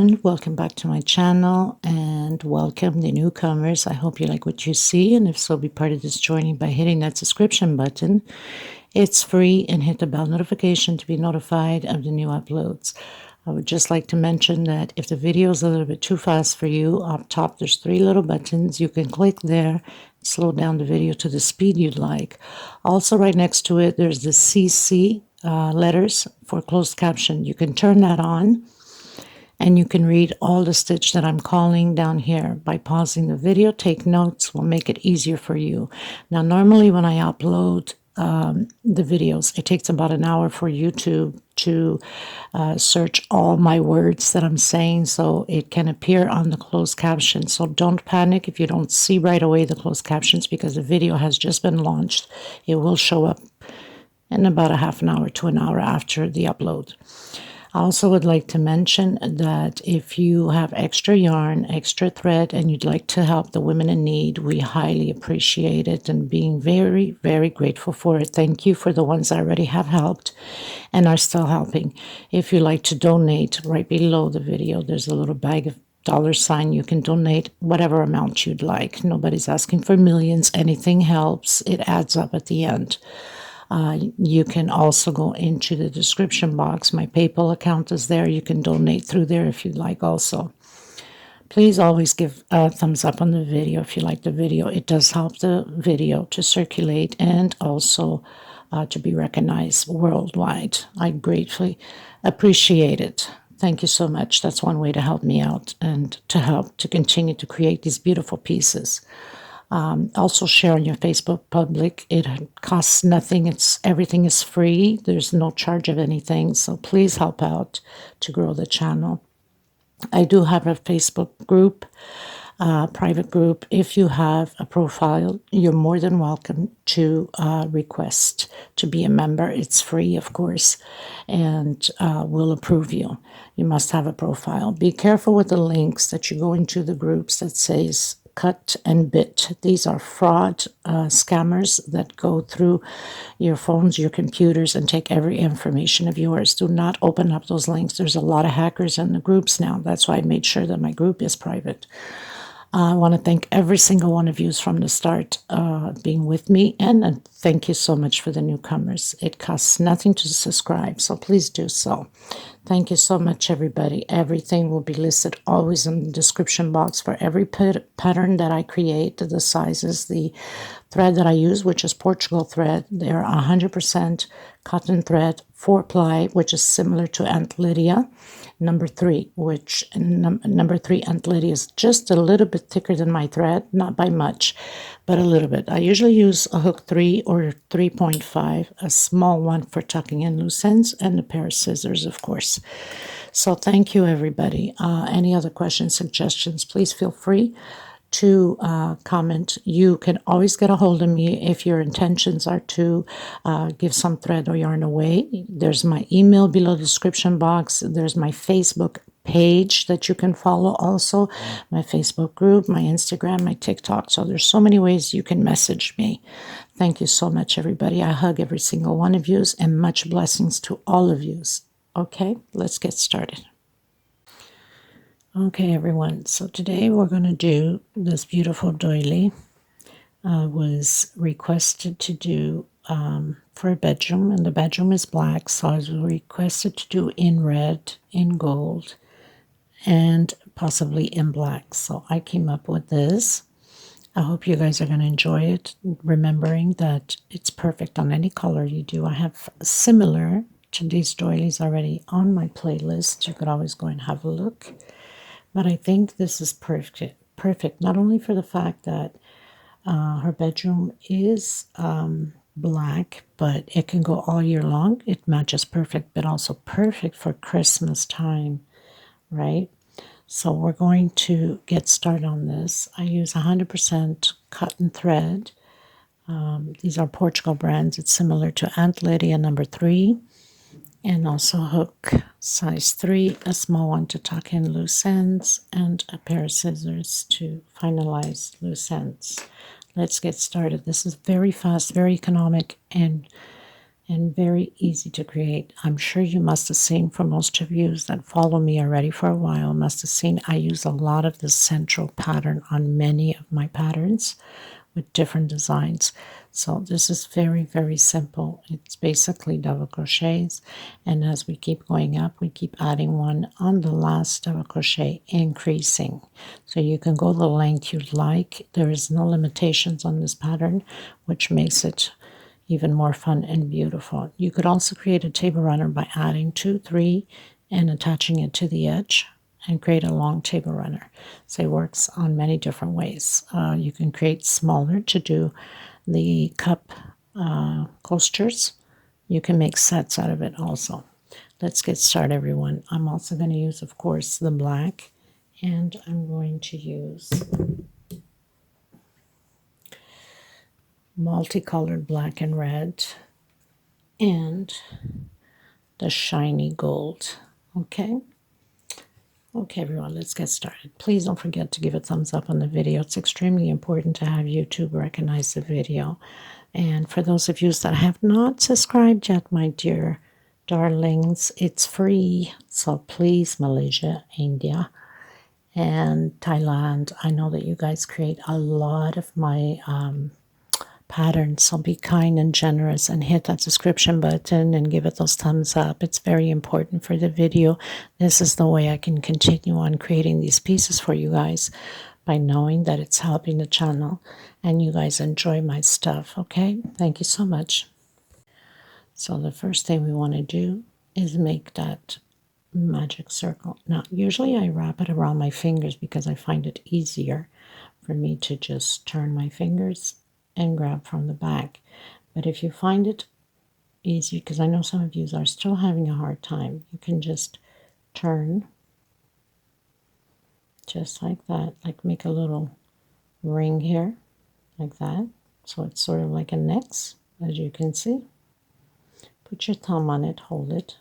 everyone, welcome back to my channel and welcome the newcomers. I hope you like what you see, and if so, be part of this journey by hitting that subscription button. It's free, and hit the bell notification to be notified of the new uploads. I would just like to mention that if the video is a little bit too fast for you, up top there's 3 little buttons. You can click there, slow down the video to the speed you'd like. Also, right next to it, there's the CC letters for closed caption. You can turn that on, and you can read all the stitch that I'm calling down here. By pausing the video, take notes, will make it easier for you. Now, normally when I upload the videos, it takes about an hour for YouTube to search all my words that I'm saying, so it can appear on the closed captions. So don't panic if you don't see right away the closed captions, because the video has just been launched. It will show up in about a half an hour to an hour after the upload. I also would like to mention that if you have extra yarn, extra thread, and you'd like to help the women in need, we highly appreciate it and being very, very grateful for it. Thank you for the ones I already have helped and are still helping. If you'd like to donate, right below the video, there's a little bag of $. You can donate whatever amount you'd like. Nobody's asking for millions. Anything helps. It adds up at the end. You can also go into the description box. My PayPal account is there. You can donate through there if you'd like also. Please always give a thumbs up on the video if you like the video. It does help the video to circulate and also to be recognized worldwide. I gratefully appreciate it. Thank you so much. That's one way to help me out and to help to continue to create these beautiful pieces. Also share on your Facebook public. It costs nothing. Everything is free. There's no charge of anything. So please help out to grow the channel. I do have a Facebook group, private group. If you have a profile, you're more than welcome to request to be a member. It's free, of course, and we'll approve you. You must have a profile. Be careful with the links that you go into the groups that says cut and bit. These are fraud scammers that go through your phones, your computers, and take every information of yours. Do not open up those links. There's a lot of hackers in the groups now. That's why I made sure that my group is private. I want to thank every single one of you from the start being with me, and thank you so much for the newcomers. It costs nothing to subscribe, so please do so. Thank you so much, everybody. Everything will be listed always in the description box for every pattern that I create, the sizes, the thread that I use, which is Portugal thread. They're 100% cotton thread, 4-ply, which is similar to Aunt Lydia. Number 3, which number 3 Aunt Lydia is just a little bit thicker than my thread, not by much, but a little bit. I usually use a hook 3 or 3.5, a small one for tucking in loose ends, and a pair of scissors, of course. So thank you, everybody. Any other questions, suggestions, please feel free to comment. You can always get a hold of me if your intentions are to give some thread or yarn away. There's my email below the description box. There's my Facebook page that you can follow also, my Facebook group, my Instagram, my TikTok. So there's so many ways you can message me. Thank you so much, everybody. I hug every single one of you, and much blessings to all of you. Okay, let's get started. Okay, everyone, so today we're going to do this beautiful doily. I was requested to do for a bedroom, and the bedroom is black, so I was requested to do in red, in gold, and possibly in black. So I came up with this. I hope you guys are going to enjoy it, remembering that it's perfect on any color you do. I have similar to these doilies already on my playlist. You could always go and have a look. But I think this is perfect, not only for the fact that her bedroom is black, but it can go all year long. It matches perfect, but also perfect for Christmas time, right? So we're going to get started on this. I use 100% cotton thread. These are Portugal Brands. It's similar to Aunt Lydia number 3. And also hook size 3, a small one to tuck in loose ends, and a pair of scissors to finalize loose ends. Let's get started. This is very fast, very economic, and and very easy to create. I'm sure you must have seen, for most of you that follow me already for a while, must have seen I use a lot of the central pattern on many of my patterns with different designs. So this is very, very simple. It's basically double crochets, and as we keep going up, we keep adding one on the last double crochet, increasing. So you can go the length you'd like. There is no limitations on this pattern, which makes it even more fun and beautiful. You could also create a table runner by adding 2, 3, and attaching it to the edge and create a long table runner. So it works on many different ways. You can create smaller to do the cup coasters. You can make sets out of it also. Let's get started, everyone. I'm also going to use, of course, the black, and I'm going to use multicolored black and red and the shiny gold. Okay, everyone, let's get started. Please don't forget to give a thumbs up on the video. It's extremely important to have YouTube recognize the video. And for those of you that have not subscribed yet, my dear darlings, it's free. So please, Malaysia, India, and Thailand, I know that you guys create a lot of my patterns, so be kind and generous and hit that subscription button and give it those thumbs up. It's very important for the video. This is the way I can continue on creating these pieces for you guys, by knowing that it's helping the channel and you guys enjoy my stuff. Okay, thank you so much. So the first thing we want to do is make that magic circle. Now usually I wrap it around my fingers because I find it easier for me to just turn my fingers and grab from the back. But if you find it easy, because I know some of you are still having a hard time, you can just turn just like that, like make a little ring here like that, so it's sort of like a X, as you can see. Put your thumb on it, hold it,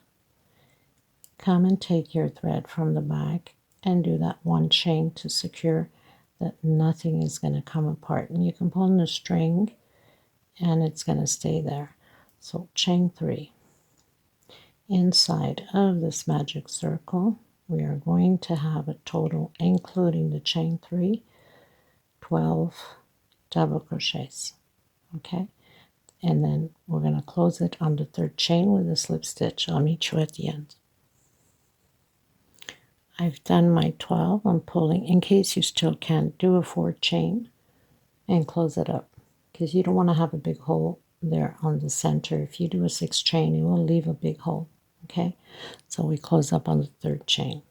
come and take your thread from the back and do that one chain to secure that nothing is going to come apart, and you can pull on the string and it's going to stay there. So chain 3. Inside of this magic circle, we are going to have a total, including the chain 3, 12 double crochets. Okay, and then we're going to close it on the 3rd chain with a slip stitch. I'll meet you at the end. I've done my 12. I'm pulling, in case you still can't, do a 4th chain and close it up, because you don't want to have a big hole there on the center. If you do a 6th chain, it will leave a big hole. Okay, so we close up on the 3rd chain.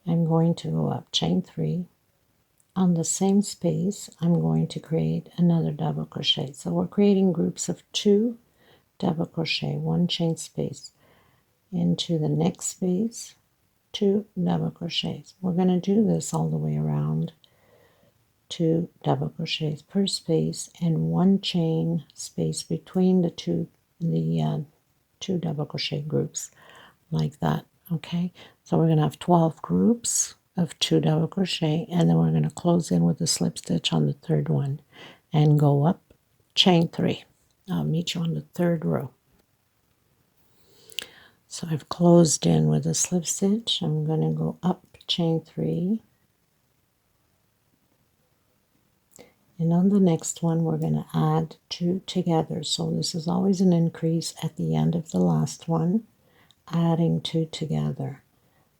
I'm going to go up chain 3. On the same space, I'm going to create another double crochet. So we're creating groups of 2 double crochet, 1 chain space into the next space, 2 double crochets. We're going to do this all the way around. 2 double crochets per space and 1 chain space between the two double crochet groups, like that. Okay, so we're going to have 12 groups of 2 double crochet, and then we're going to close in with a slip stitch on the 3rd one and go up chain 3. I'll meet you on the 3rd row. So I've closed in with a slip stitch. I'm going to go up chain 3, and on the next one we're going to add 2 together. So this is always an increase at the end of the last one, adding 2 together.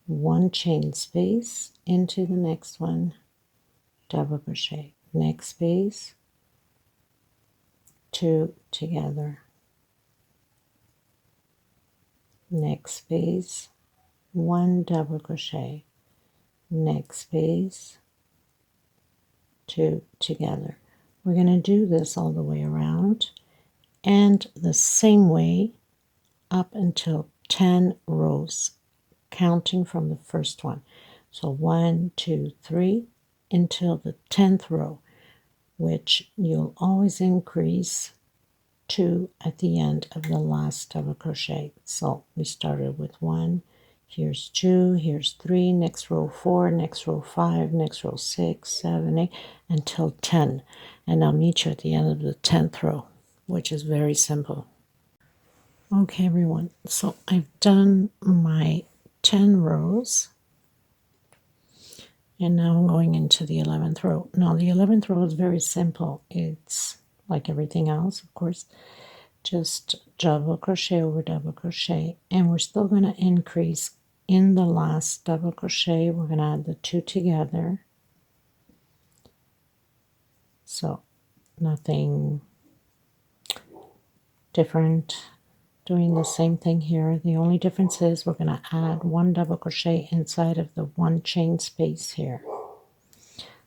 1 chain space into the next one, double crochet, next space, 2 together, next space, 1 double crochet, next space, 2 together. We're going to do this all the way around, and the same way up until 10 rows, counting from the first one. So 1, 2, 3 until the 10th row, which you'll always increase 2 at the end of the last double crochet. So we started with 1, here's 2, here's 3, next row 4, next row 5, next row 6, 7, 8, until 10. And I'll meet you at the end of the 10th row, which is very simple. Okay, everyone, so I've done my 10 rows, and now I'm going into the 11th row. Now the 11th row is very simple. It's like everything else, of course, just double crochet over double crochet, and we're still going to increase in the last double crochet. We're going to add the 2 together, so nothing different, doing the same thing here. The only difference is we're going to add 1 double crochet inside of the 1 chain space here.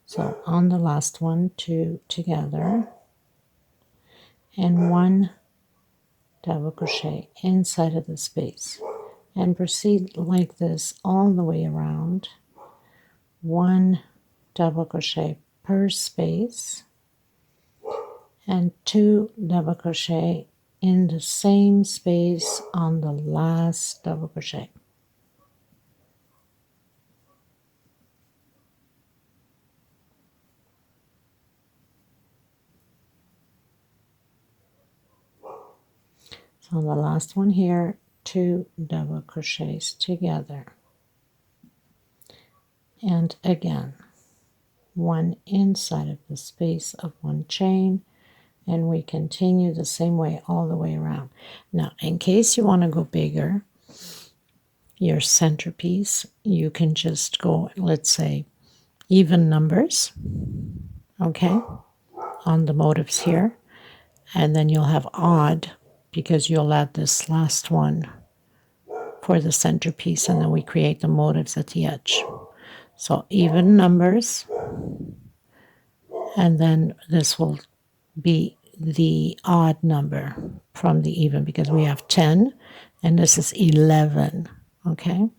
So on the last one, 2 together, and 1 double crochet inside of the space, and proceed like this all the way around. 1 double crochet per space, and 2 double crochet in the same space on the last double crochet. So on the last one here, 2 double crochets together, and again 1 inside of the space of 1 chain, and we continue the same way all the way around. Now, in case you want to go bigger, your centerpiece, you can just go, let's say, even numbers, okay, on the motifs here, and then you'll have odd because you'll add this last one for the centerpiece, and then we create the motifs at the edge. So even numbers, and then this will be the odd number from the even, because we have 10 and this is 11, okay?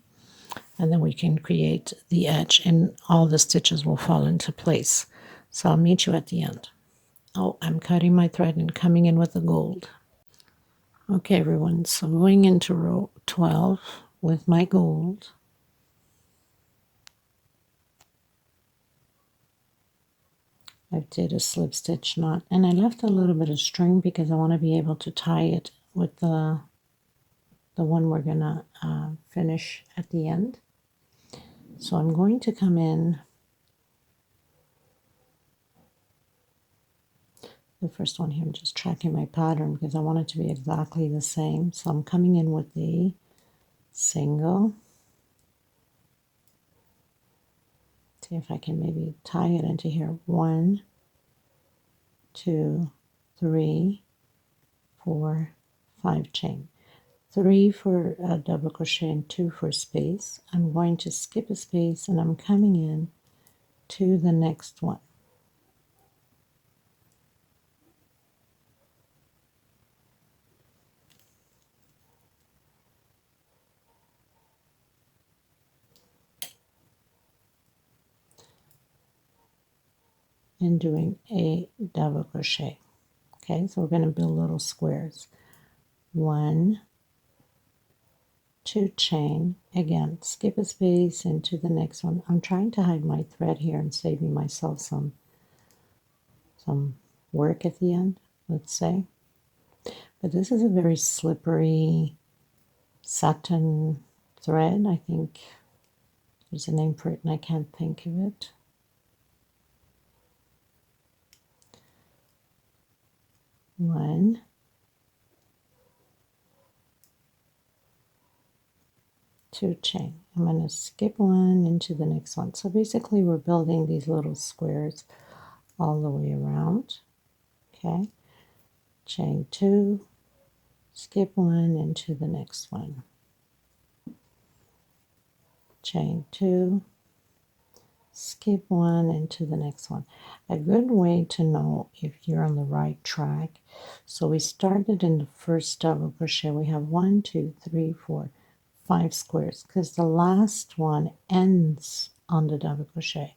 And then we can create the edge and all the stitches will fall into place. So I'll meet you at the end. Oh, I'm cutting my thread and coming in with the gold. Okay, everyone, so going into row 12 with my gold. I did a slip stitch knot, and I left a little bit of string because I want to be able to tie it with the one we're gonna finish at the end. So I'm going to come in, the first one here, I'm just tracking my pattern because I want it to be exactly the same. So I'm coming in with the single. See if I can maybe tie it into here. 1, 2, 3, 4, 5 chain. 3 for a double crochet and 2 for space. I'm going to skip a space and I'm coming in to the next one. And doing a double crochet. Okay, so we're going to build little squares. 1, 2 chain, again skip a space into the next one. I'm trying to hide my thread here and saving myself some work at the end, let's say. But this is a very slippery satin thread. I think there's a name for it and I can't think of it. One, 2 chain. I'm going to skip one into the next one. So basically we're building these little squares all the way around. Okay, chain 2, skip one into the next one. Chain 2, skip one into the next one. A good way to know if you're on the right track. So we started in the first double crochet. We have 1, 2, 3, 4, 5 squares because the last one ends on the double crochet.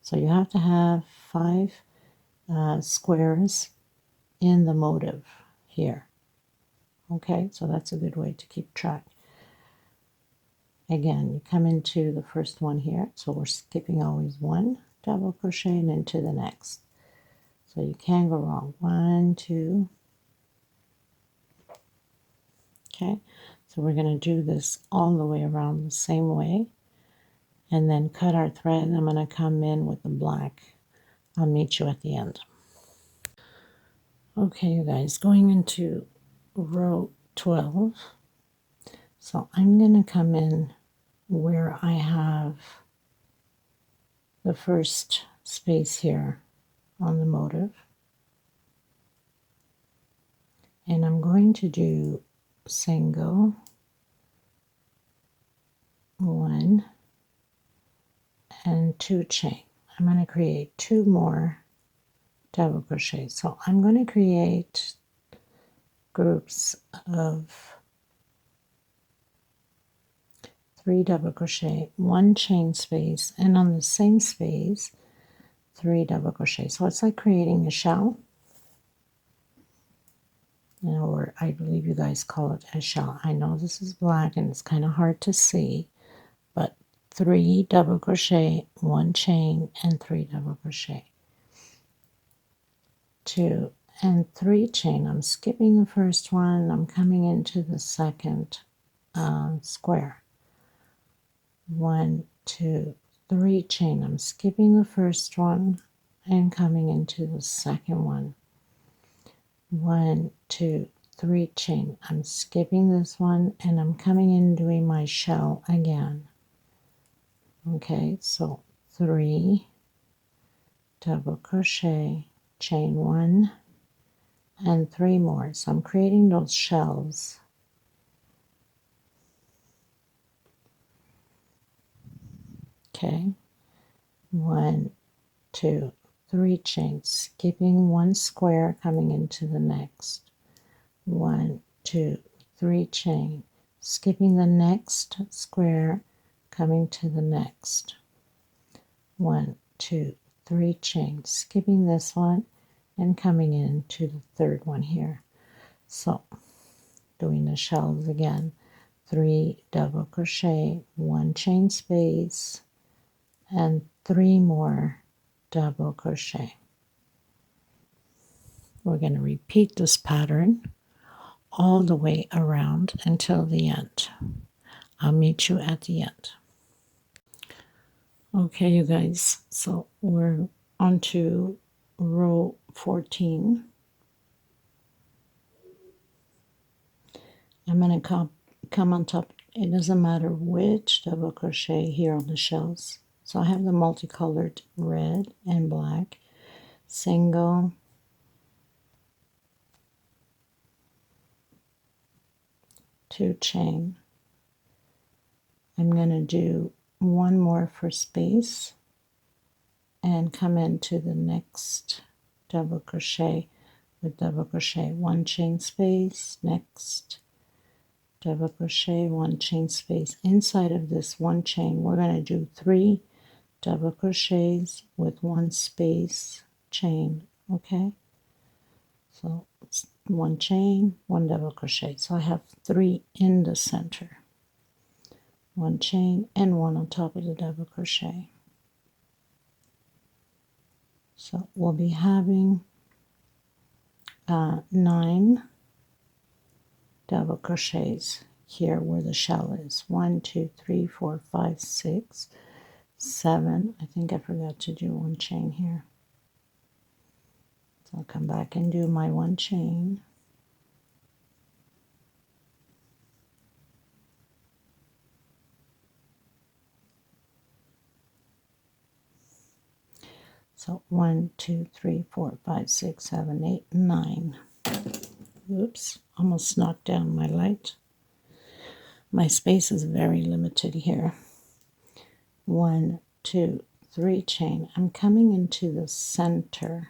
So you have to have 5 squares in the motif here. Okay, so that's a good way to keep track. Again, you come into the first one here, so we're skipping always 1 double crochet and into the next. So you can't go wrong. 1, 2. Okay, so we're going to do this all the way around the same way, and then cut our thread. I'm going to come in with the black. I'll meet you at the end. Okay, you guys, going into row 12. So I'm going to come in where I have the first space here on the motif, and I'm going to do single, 1 and 2 chain. I'm going to create 2 more double crochet. So I'm going to create groups of 3 double crochet, 1 chain space, and on the same space 3 double crochet. So it's like creating a shell, or I believe you guys call it a shell. I know this is black and it's kind of hard to see, but 3 double crochet, 1 chain, and 3 double crochet, 2 and 3 chain. I'm skipping the first one. I'm coming into the second square. 1, 2, 3 chain. I'm skipping the first one and coming into the second one. 1, 2, 3 chain. I'm skipping this one and I'm coming in doing my shell again. Okay, so 3 double crochet, chain 1, and 3 more. So I'm creating those shells. Okay, 1, 2, 3 chains, skipping 1 square, coming into the next. 1, 2, 3 chain, skipping the next square, coming to the next. 1, 2, 3 chains, skipping this one and coming into the third one here. So doing the shells again, 3 double crochet, 1 chain space, and 3 more double crochet. We're going to repeat this pattern all the way around until the end. I'll meet you at the end. Okay, you guys, so we're on to row 14. I'm going to come on top. It doesn't matter which double crochet here on the shells. So I have the multicolored red and black, single, two chain. I'm going to do 1 more for space and come into the next double crochet with double crochet, 1 chain space, next double crochet, 1 chain space. Inside of this 1 chain, we're going to do 3 double crochets with 1 space chain. Okay, so it's 1 chain, 1 double crochet. So I have 3 in the center, 1 chain and 1 on top of the double crochet. So we'll be having 9 double crochets here where the shell is. 1, 2, 3, 4, 5, 6, 7. I think I forgot to do 1 chain here. So I'll come back and do my 1 chain. So 1, 2, 3, 4, 5, 6, 7, 8, 9. Oops, almost knocked down my light. My space is very limited here. 1, 2, 3 chain. I'm coming into the center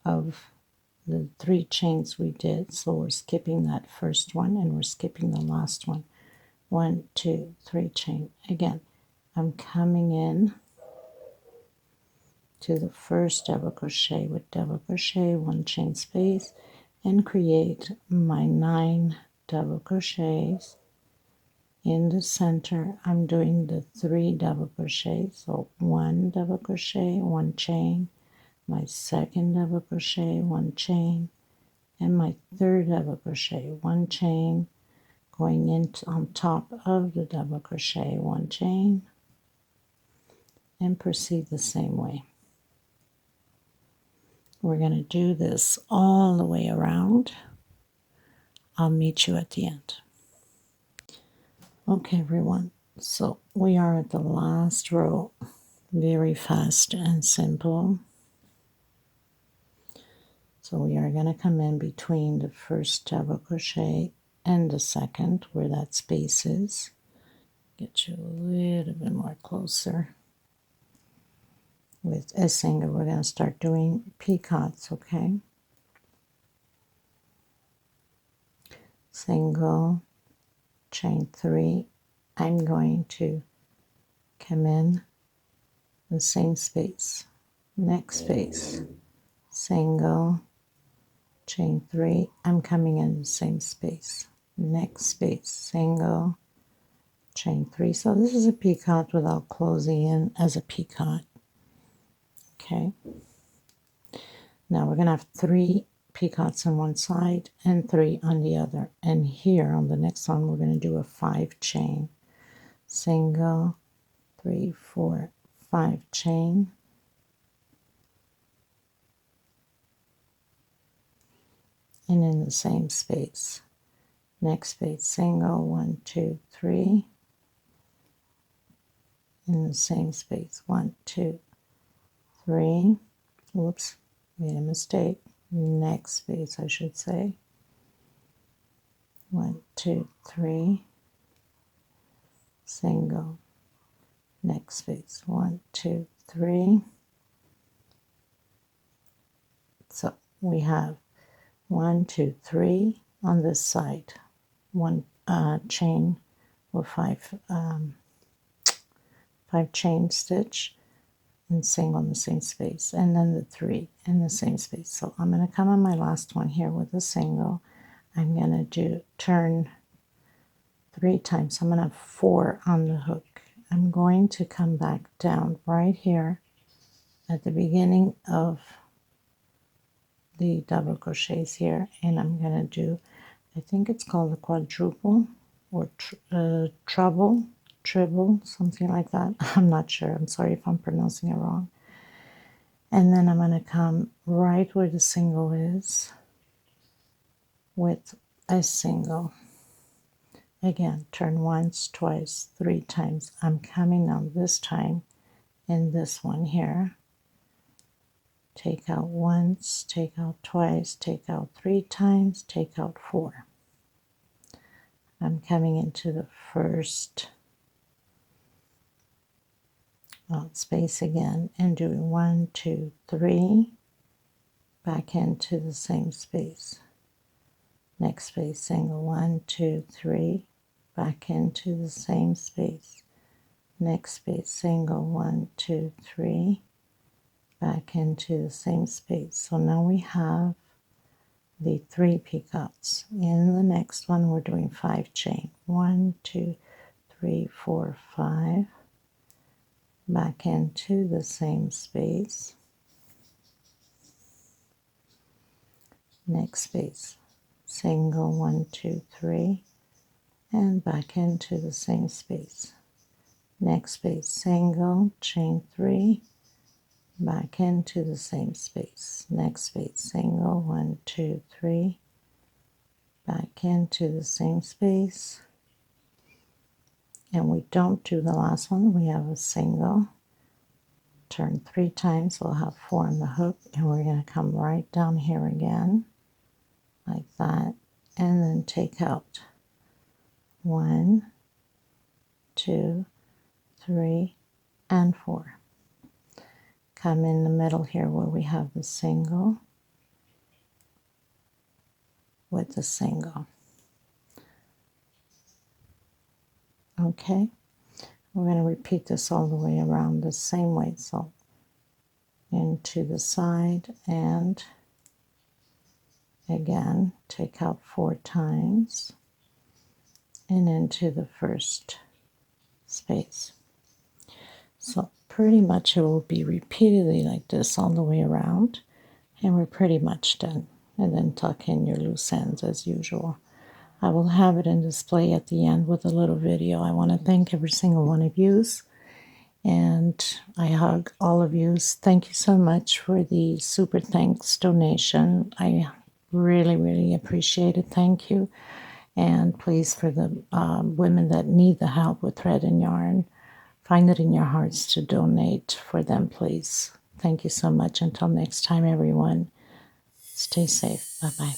of the 3 chains we did. So we're skipping that first one and we're skipping the last one. 1, 2, 3 chain. Again, I'm coming in to the first double crochet with double crochet, 1 chain space, and create my 9 double crochets. In the center, I'm doing the 3 double crochets, so 1 double crochet, 1 chain, my second double crochet, 1 chain, and my third double crochet, one chain, going into on top of the double crochet, one chain, and proceed the same way. We're going to do this all the way around. I'll meet you at the end. Okay, everyone, so we are at the last row. Very fast and simple. So we are going to come in between the first double crochet and the second, where that space is. Get you a little bit more closer. With a single, we're going to start doing picots, okay? Single, chain 3. I'm going to come in the same space. Next space, single, chain 3. I'm coming in the same space. Next space, single, chain 3. So this is a picot without closing in as a picot. Okay. Now we're going to have 3 picots on one side and 3 on the other. And here on the next one, we're going to do a 5 chain. Single, 3, 4, 5 chain. And in the same space. Next space, single, 1, 2, 3. In the same space, 1, 2, 3. Whoops, made a mistake. Next space, I should say. 1, 2, 3. Single. Next space, 1, 2, 3. So we have 1, 2, 3 on this side. One chain or 5 chain stitch and single in the same space, and then the 3 in the same space. So I'm going to come on my last one here with a single. I'm going to turn 3 times. I'm going to have 4 on the hook. I'm going to come back down right here at the beginning of the double crochets here, and I'm going to do, I think it's called a quadruple or treble, something like that. I'm not sure. I'm sorry if I'm pronouncing it wrong. And then I'm going to come right where the single is with a single. Again, turn once, twice, 3 times. I'm coming down this time in this one here. Take out once, take out twice, take out 3 times, take out 4. I'm coming into the first space again and doing 1, 2, 3, back into the same space. Next space, single, 1, 2, 3, back into the same space. Next space, single, 1, 2, 3, back into the same space. So now we have the 3 picots. In the next one, we're doing 5 chain. 1, 2, 3, 4, 5. Back into the same space. Next space, single, 1, 2, 3, and back into the same space. Next space, single, chain 3, back into the same space. Next space, single, 1, 2, 3, back into the same space. And we don't do the last one, we have a single, turn 3 times, we'll have 4 on the hook, and we're going to come right down here again, like that, and then take out 1, 2, 3, and 4. Come in the middle here where we have the single with the single. Okay, we're going to repeat this all the way around the same way. So into the side and again take out 4 times and into the first space. So pretty much it will be repeatedly like this all the way around, and we're pretty much done. and then tuck in your loose ends as usual. I will have it in display at the end with a little video. I want to thank every single one of you, and I hug all of you. Thank you so much for the super thanks donation. I really, really appreciate it. Thank you. And please, for the women that need the help with thread and yarn, find it in your hearts to donate for them, please. Thank you so much. Until next time, everyone, stay safe. Bye-bye.